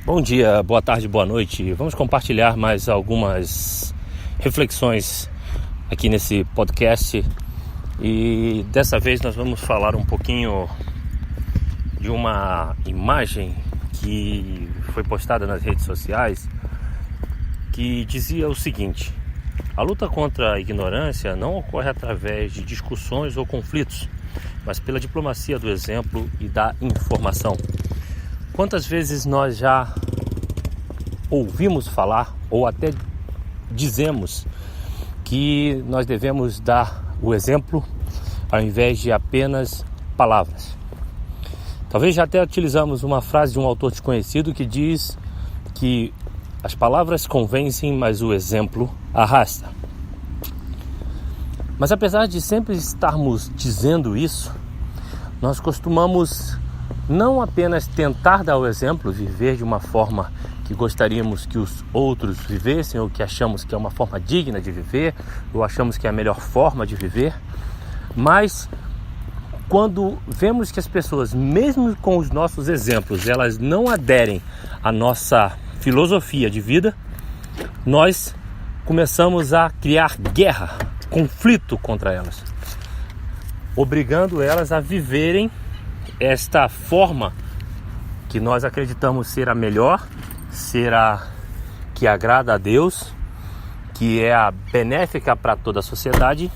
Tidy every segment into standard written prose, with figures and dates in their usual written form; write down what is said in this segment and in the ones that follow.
Bom dia, boa tarde, boa noite. Vamos compartilhar mais algumas reflexões aqui nesse podcast e dessa vez nós vamos falar um pouquinho de uma imagem que foi postada nas redes sociais que dizia o seguinte: a luta contra a ignorância não ocorre através de discussões ou conflitos, mas pela diplomacia do exemplo e da informação. Quantas vezes nós já ouvimos falar ou até dizemos que nós devemos dar o exemplo ao invés de apenas palavras? Talvez já até utilizamos uma frase de um autor desconhecido que diz que as palavras convencem, mas o exemplo arrasta. Mas apesar de sempre estarmos dizendo isso, nós costumamos não apenas tentar dar o exemplo, viver de uma forma que gostaríamos que os outros vivessem, ou que achamos que é uma forma digna de viver, ou achamos que é a melhor forma de viver, mas quando vemos que as pessoas, mesmo com os nossos exemplos, elas não aderem à nossa filosofia de vida, nós começamos a criar guerra, conflito contra elas, obrigando elas a viverem esta forma que nós acreditamos ser a melhor, ser a que agrada a Deus, que é a benéfica para toda a sociedade,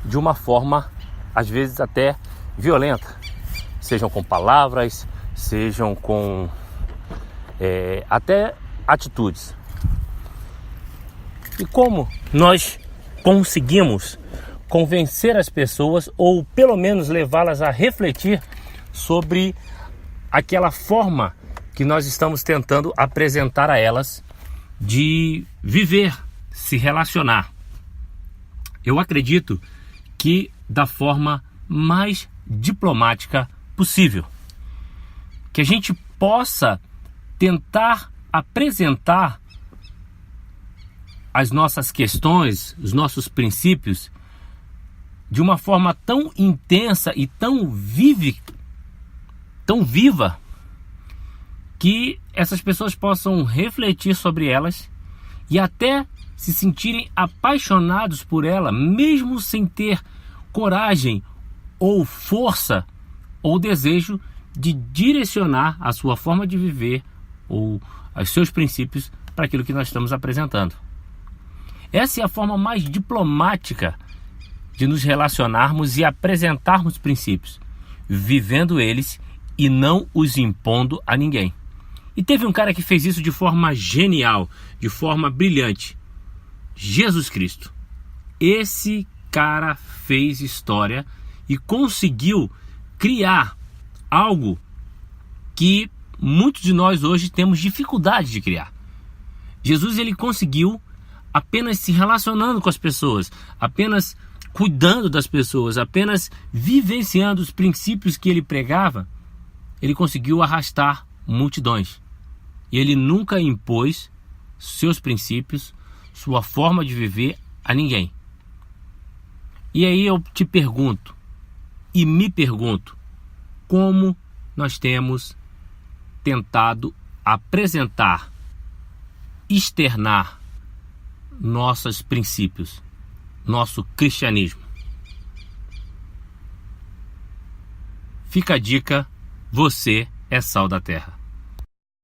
de uma forma às vezes até violenta, sejam com palavras, sejam com até atitudes. E como nós conseguimos convencer as pessoas, ou pelo menos levá-las a refletir sobre aquela forma que nós estamos tentando apresentar a elas de viver, se relacionar? Eu acredito que da forma mais diplomática possível, que a gente possa tentar apresentar as nossas questões, os nossos princípios de uma forma tão intensa e tão viva, que essas pessoas possam refletir sobre elas e até se sentirem apaixonados por ela, mesmo sem ter coragem ou força ou desejo de direcionar a sua forma de viver ou os seus princípios para aquilo que nós estamos apresentando. Essa é a forma mais diplomática de nos relacionarmos e apresentarmos princípios, vivendo eles e não os impondo a ninguém. E teve um cara que fez isso de forma genial, de forma brilhante: Jesus Cristo. Esse cara fez história e conseguiu criar algo que muitos de nós hoje temos dificuldade de criar. Jesus, ele conseguiu, apenas se relacionando com as pessoas, apenas cuidando das pessoas, apenas vivenciando os princípios que ele pregava, ele conseguiu arrastar multidões. E ele nunca impôs seus princípios, sua forma de viver a ninguém. E aí eu te pergunto, e me pergunto, como nós temos tentado apresentar, externar nossos princípios, nosso cristianismo? Fica a dica: você é sal da terra.